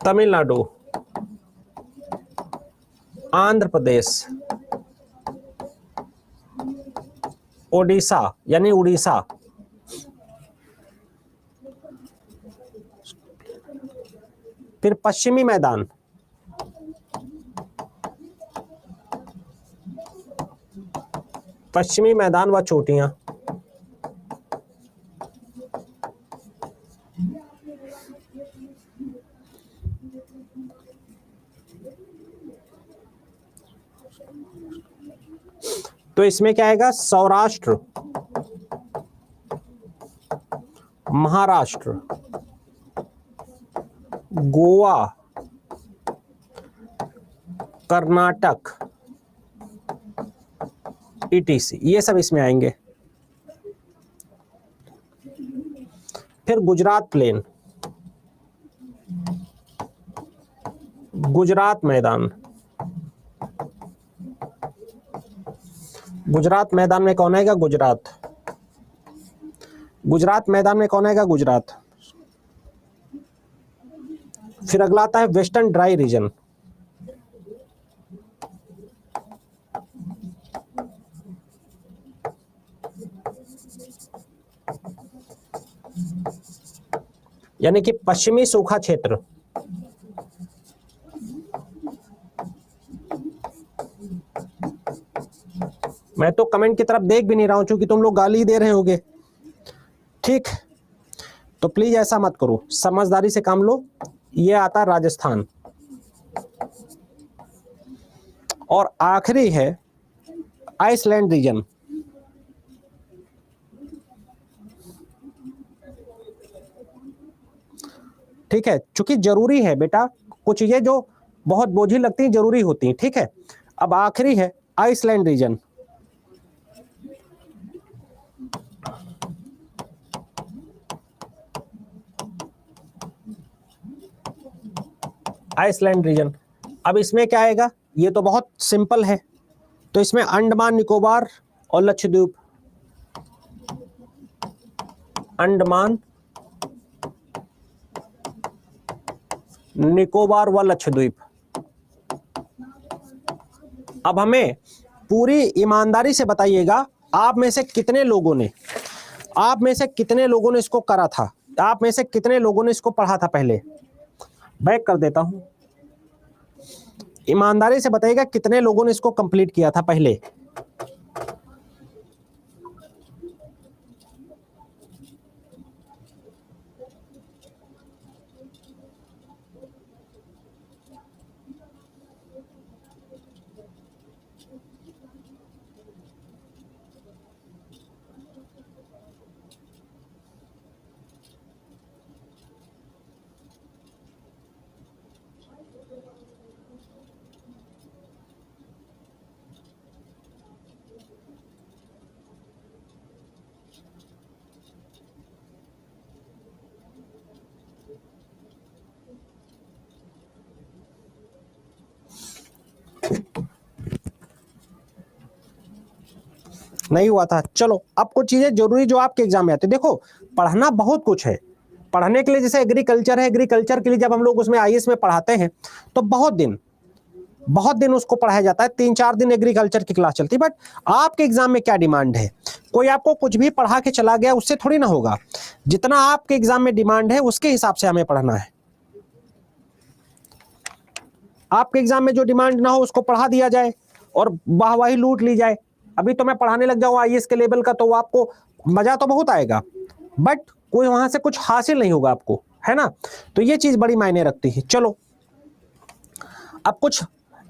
तमिलनाडु, आंध्र प्रदेश, ओडिशा यानी उड़ीसा, फिर पश्चिमी मैदान, पश्चिमी मैदान व चोटियां। तो इसमें क्या आएगा? सौराष्ट्र, महाराष्ट्र, गोवा, कर्नाटक, ईटीसी, ये सब इसमें आएंगे। फिर गुजरात प्लेन, गुजरात मैदान। गुजरात मैदान में कौन आएगा? गुजरात। गुजरात मैदान में कौन आएगा? गुजरात। फिर अगला आता है वेस्टर्न ड्राई रीजन। यानी कि पश्चिमी सूखा क्षेत्र। मैं तो कमेंट की तरफ देख भी नहीं रहा हूं क्योंकि तुम लोग गाली दे रहे होगे, ठीक। तो प्लीज ऐसा मत करो, समझदारी से काम लो। ये आता है राजस्थान। और आखिरी है आइसलैंड रीजन। ठीक है, चूंकि जरूरी है बेटा, कुछ चीजें जो बहुत बोझी लगती हैं जरूरी होती हैं, ठीक है। अब आखिरी है आइसलैंड रीजन। आइसलैंड रीजन, अब इसमें क्या आएगा? ये तो बहुत सिंपल है, तो इसमें अंडमान निकोबार और लक्षद्वीप। अंडमान निकोबार व लक्षद्वीप। अब हमें पूरी ईमानदारी से बताइएगा, आप में से कितने लोगों ने इसको करा था, आप में से कितने लोगों ने इसको पढ़ा था पहले। बैक कर देता हूं, ईमानदारी से बताइएगा कितने लोगों ने इसको कंप्लीट किया था पहले। नहीं हुआ था। चलो अब कुछ चीजें जरूरी जो आपके एग्जाम में आती है। देखो पढ़ना बहुत कुछ है पढ़ने के लिए, जैसे एग्रीकल्चर है, एग्रीकल्चर के लिए जब हम लोग उसमें आईएएस में पढ़ाते हैं तो बहुत दिन उसको पढ़ाया जाता है, 3-4 दिन एग्रीकल्चर की क्लास चलती है। बट आपके एग्जाम में क्या डिमांड है, कोई आपको कुछ भी पढ़ा के चला गया उससे थोड़ी ना होगा। जितना आपके एग्जाम में डिमांड है उसके हिसाब से हमें पढ़ना है। आपके एग्जाम में जो डिमांड ना हो उसको पढ़ा दिया जाए और वाहवाही लूट ली जाए। अभी तो मैं पढ़ाने लग जाऊँ आईएएस के लेवल का तो आपको मजा तो बहुत आएगा, बट कोई वहां से कुछ हासिल नहीं होगा आपको, है ना। तो ये चीज बड़ी मायने रखती है। चलो अब कुछ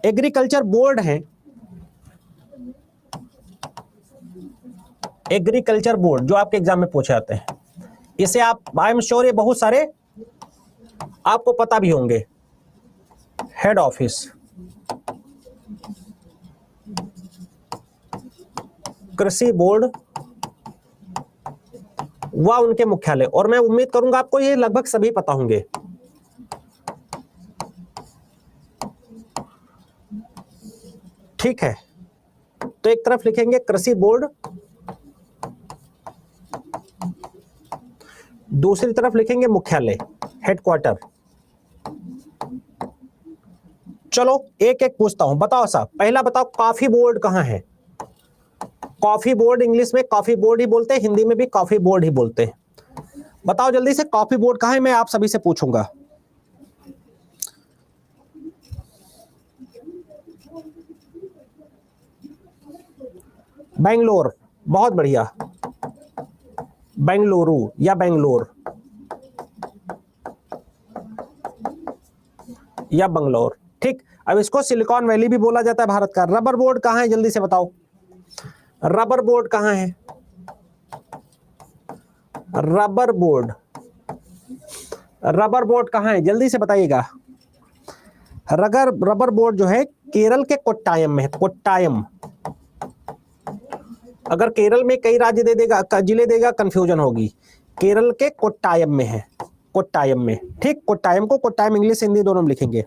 एग्रीकल्चर बोर्ड हैं, एग्रीकल्चर बोर्ड जो आपके एग्जाम में पूछे जाते हैं। इसे आप, आई एम श्योर ये बहुत सारे आपको पता भी होंगे। हेड ऑफिस, कृषि बोर्ड व उनके मुख्यालय, और मैं उम्मीद करूंगा आपको ये लगभग सभी पता होंगे। ठीक है, तो एक तरफ लिखेंगे कृषि बोर्ड, दूसरी तरफ लिखेंगे मुख्यालय, हेडक्वार्टर। चलो एक एक पूछता हूं, बताओ साहब, पहला बताओ कॉफी बोर्ड कहां है। कॉफी बोर्ड इंग्लिश में कॉफी बोर्ड ही बोलते हैं, हिंदी में भी कॉफी बोर्ड ही बोलते हैं। बताओ जल्दी से कॉफी बोर्ड कहां है, मैं आप सभी से पूछूंगा। बेंगलोर, बहुत बढ़िया, बेंगलुरु या बेंगलोर या बंगलोर। ठीक, अब इसको सिलिकॉन वैली भी बोला जाता है भारत का। रबर बोर्ड कहां है, जल्दी से बताओ, रबर बोर्ड कहां है। रबर बोर्ड, रबर बोर्ड कहां है, जल्दी से बताइएगा। रबर बोर्ड जो है केरल के कोट्टायम में है, कोट्टायम। अगर केरल में कई राज्य दे देगा, जिले देगा, कंफ्यूजन होगी। केरल के कोट्टायम में है, कोट्टायम में। ठीक, कोट्टायम को कोट्टायम इंग्लिश हिंदी दोनों में लिखेंगे।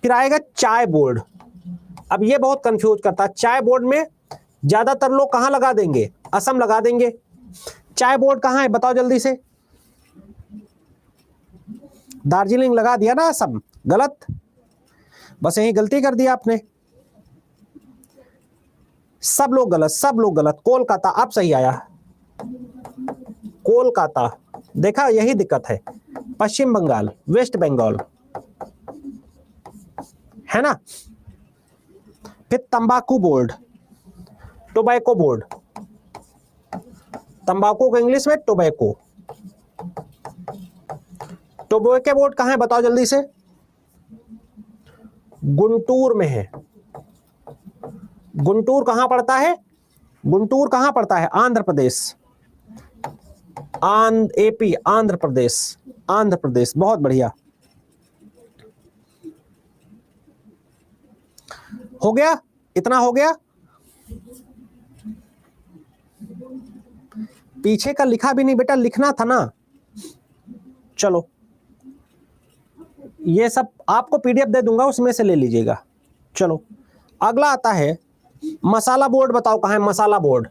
फिर आएगा चाय बोर्ड। अब ये बहुत कंफ्यूज करता है, चाय बोर्ड में ज्यादातर लोग कहां लगा देंगे, असम लगा देंगे। चाय बोर्ड कहां है बताओ जल्दी से। दार्जिलिंग लगा दिया ना, असम, गलत, बस यही गलती कर दिया आपने। सब लोग गलत, सब लोग गलत। कोलकाता, अब सही आया, कोलकाता। देखा, यही दिक्कत है। पश्चिम बंगाल, वेस्ट बंगाल, है ना। फिर तंबाकू बोर्ड, टोबैको बोर्ड, तंबाकू को इंग्लिश में टोबैको। टोबैको बोर्ड कहां है बताओ जल्दी से। गुंटूर में है। गुंटूर कहां पड़ता है, गुंटूर कहां पड़ता है, आंध्र प्रदेश, एपी, आंध्र प्रदेश, आंध्र प्रदेश। बहुत बढ़िया, हो गया, इतना हो गया। पीछे का लिखा भी नहीं बेटा, लिखना था ना। चलो ये सब आपको पीडीएफ दे दूंगा, उसमें से ले लीजिएगा। चलो अगला आता है मसाला बोर्ड। बताओ कहां है मसाला बोर्ड।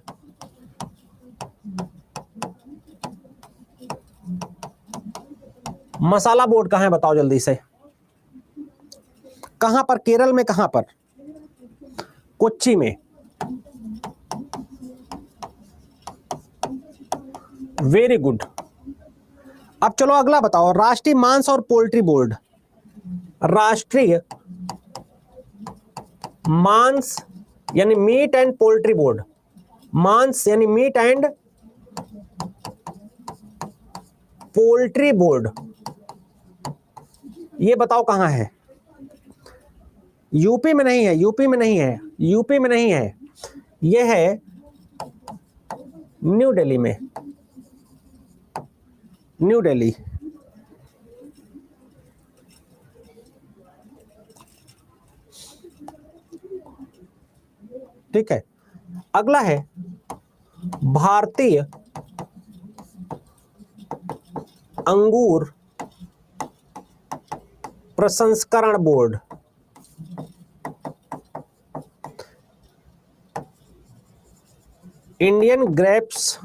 मसाला बोर्ड कहां है बताओ जल्दी से। कहां पर? केरल में। कहां पर? कोच्चि में। Very good. अब चलो अगला बताओ, राष्ट्रीय मांस और पोल्ट्री बोर्ड। राष्ट्रीय मांस यानी मीट एंड पोल्ट्री बोर्ड। मांस यानी मीट एंड पोल्ट्री बोर्ड, ये बताओ कहां है? यूपी में नहीं है, यूपी में नहीं है, यूपी में नहीं है, ये है न्यू दिल्ली में। न्यू दिल्ली। ठीक है। अगला है भारतीय अंगूर प्रसंस्करण board. Indian grapes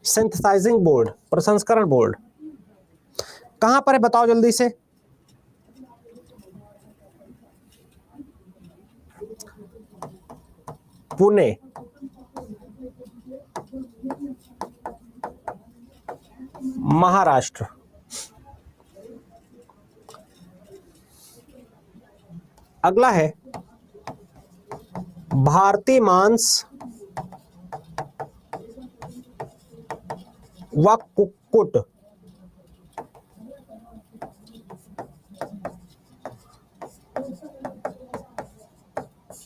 synthesising board, प्रसंस्करण बोर्ड। कहां पर है बताओ जल्दी से? पुणे। महाराष्ट्र। अगला है भारतीय मांस व कुक्कुट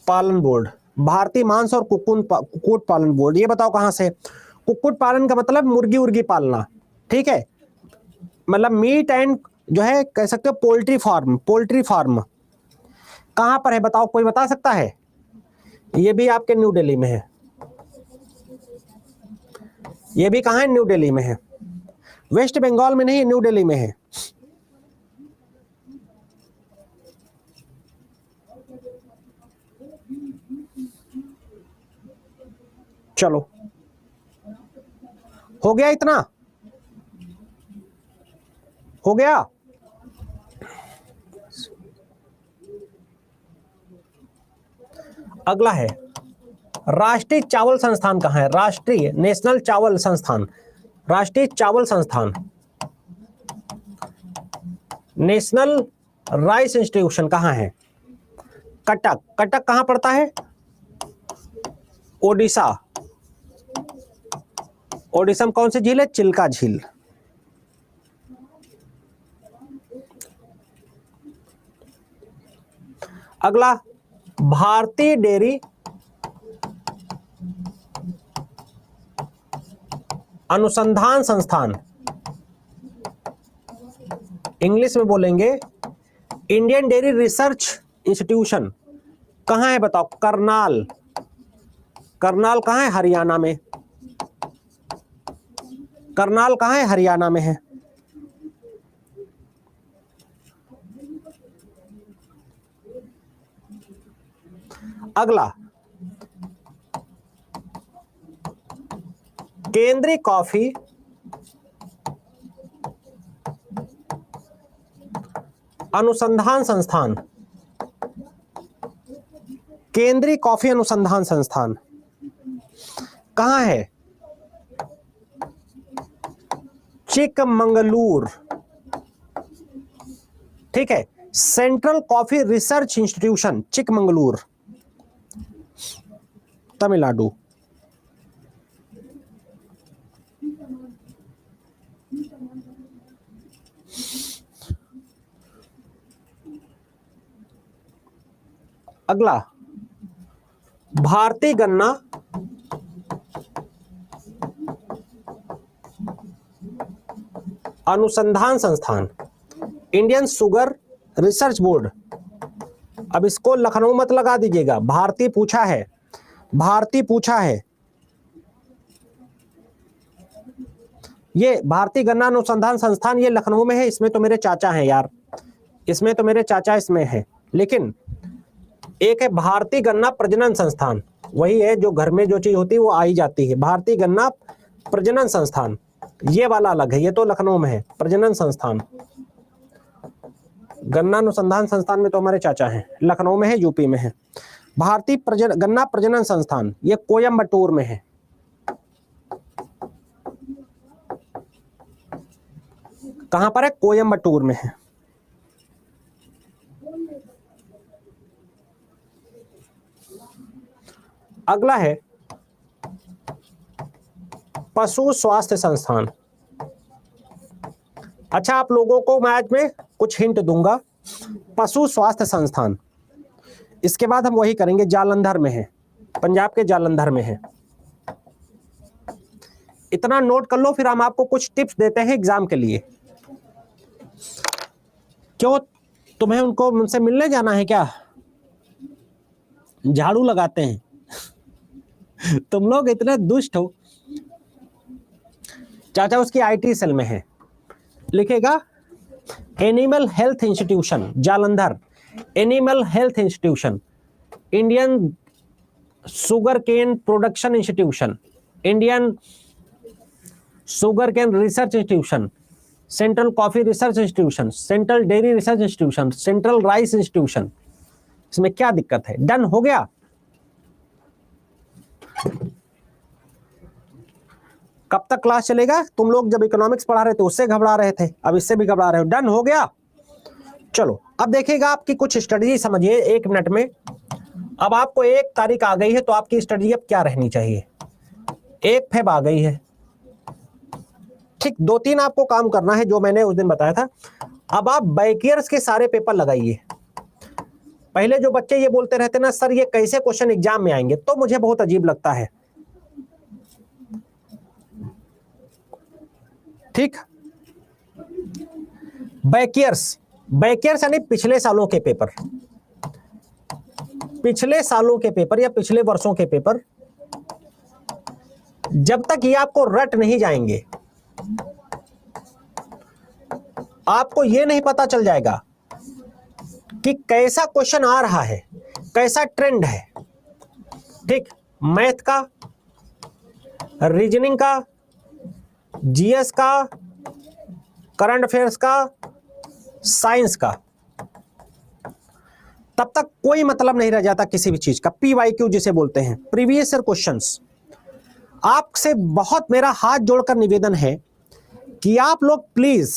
पालन बोर्ड। भारतीय मांस और कुक्कुट पालन बोर्ड, ये बताओ कहां से? कुक्कुट पालन का मतलब मुर्गी उर्गी पालना, ठीक है, मतलब मीट एंड जो है कह सकते हो पोल्ट्री फार्म। पोल्ट्री फार्म कहां पर है बताओ, कोई बता सकता है? ये भी आपके न्यू दिल्ली में है। ये भी कहां है? न्यू दिल्ली में है। वेस्ट बंगाल में नहीं है, न्यू दिल्ली में है। चलो हो गया, इतना हो गया। अगला है राष्ट्रीय चावल संस्थान कहां है? राष्ट्रीय नेशनल चावल संस्थान। राष्ट्रीय चावल संस्थान, नेशनल राइस इंस्टीट्यूशन कहां है? कटक। कटक कहां पड़ता है? ओडिशा। ओडिशा में कौन सी झील है? चिल्का झील। अगला भारतीय डेयरी अनुसंधान संस्थान, इंग्लिश में बोलेंगे इंडियन डेयरी रिसर्च इंस्टीट्यूशन, कहां है बताओ? करनाल। करनाल कहां है? हरियाणा में। करनाल कहां है? हरियाणा में है। अगला केंद्रीय कॉफी अनुसंधान संस्थान। केंद्रीय कॉफी अनुसंधान संस्थान कहां है? चिकमंगलूर। ठीक है, central coffee research institution, Chikmagalur, Tamil Nadu. अगला भारतीय गन्ना अनुसंधान संस्थान, इंडियन शुगर रिसर्च बोर्ड। अब इसको लखनऊ मत लगा दीजिएगा, भारतीय पूछा है, भारतीय पूछा है। ये भारतीय गन्ना अनुसंधान संस्थान ये लखनऊ में है। इसमें तो मेरे चाचा हैं यार, इसमें तो मेरे चाचा इसमें है। लेकिन एक है भारतीय गन्ना प्रजनन संस्थान, वही है जो घर में जो चीज होती है वो आई जाती है। भारतीय गन्ना प्रजनन संस्थान ये वाला अलग है, ये तो लखनऊ में है प्रजनन संस्थान। गन्ना अनुसंधान संस्थान में तो हमारे चाचा हैं, लखनऊ में है, यूपी में है। भारतीय गन्ना प्रजनन संस्थान ये कोयम्बटूर में है। कहां पर है? कोयम्बटूर में है। अगला है पशु स्वास्थ्य संस्थान। अच्छा, आप लोगों को मैं आज में कुछ हिंट दूंगा। पशु स्वास्थ्य संस्थान, इसके बाद हम वही करेंगे। जालंधर में है, पंजाब के जालंधर में है। इतना नोट कर लो, फिर हम आपको कुछ टिप्स देते हैं एग्जाम के लिए। क्यों, तुम्हें उनको मुझसे मिलने जाना है क्या? झाड़ू लगाते हैं तुम लोग इतने दुष्ट हो। चाचा उसकी आईटी सेल में है। लिखेगा animal health institution Jalandhar, animal health institution, Indian sugar cane production institution, Indian sugar cane research institution, central coffee research institution, central dairy research institution, central rice institution. इसमें क्या दिक्कत है? डन हो गया। कब तक क्लास चलेगा? तुम लोग जब इकोनॉमिक्स पढ़ा रहे थे उससे घबरा रहे थे, अब इससे भी घबरा रहे हो। डन हो गया। चलो अब देखिएगा आपकी कुछ स्ट्रेटजी समझिए 1 मिनट में। अब आपको 1 तारीख आ गई है तो आपकी स्ट्रेटजी अब क्या रहनी चाहिए? 1 फेब आ गई है, ठीक। 2-3 आपको काम करना है जो मैंने उस दिन बताया था। अब आप बैकियर्स के सारे पेपर लगाइए। पहले जो बच्चे ये बोलते रहते ना, सर ये कैसे क्वेश्चन एग्जाम में आएंगे, तो मुझे बहुत अजीब लगता है, ठीक। बैकियर्स, बैकियर्स यानी पिछले सालों के पेपर, पिछले सालों के पेपर या पिछले वर्षों के पेपर। जब तक ये आपको रट नहीं जाएंगे, आपको ये नहीं पता चल जाएगा कि कैसा क्वेश्चन आ रहा है, कैसा ट्रेंड है, ठीक। मैथ का, रीजनिंग का, जीएस का, करंट अफेयर्स का, साइंस का, तब तक कोई मतलब नहीं रह जाता किसी भी चीज का। पीवाईक्यू जिसे बोलते हैं, प्रीवियस ईयर क्वेश्चंस। आपसे बहुत मेरा हाथ जोड़कर निवेदन है कि आप लोग प्लीज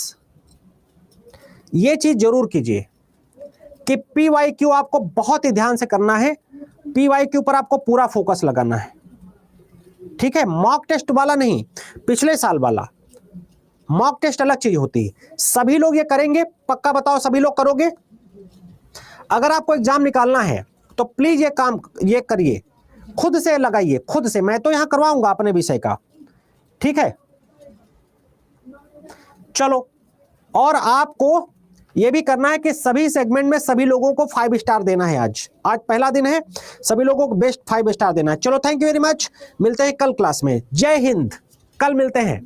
ये चीज जरूर कीजिए कि पीवाईक्यू आपको बहुत ही ध्यान से करना है। पीवाईक्यू पर आपको पूरा फोकस लगाना है, ठीक है। मॉक टेस्ट वाला नहीं, पिछले साल वाला। मॉक टेस्ट अलग चीज होती है। सभी लोग ये करेंगे? पक्का बताओ, सभी लोग करोगे? अगर आपको एग्जाम निकालना है तो प्लीज ये काम ये करिए, खुद से लगाइए, खुद से। मैं तो यहां करवाऊंगा अपने विषय का, ठीक है। चलो, और आपको यह भी करना है कि सभी सेगमेंट में सभी लोगों को 5 स्टार देना है। आज पहला दिन है, सभी लोगों को बेस्ट 5 स्टार देना है। चलो, थैंक यू वेरी मच। मिलते हैं कल क्लास में। जय हिंद, कल मिलते हैं।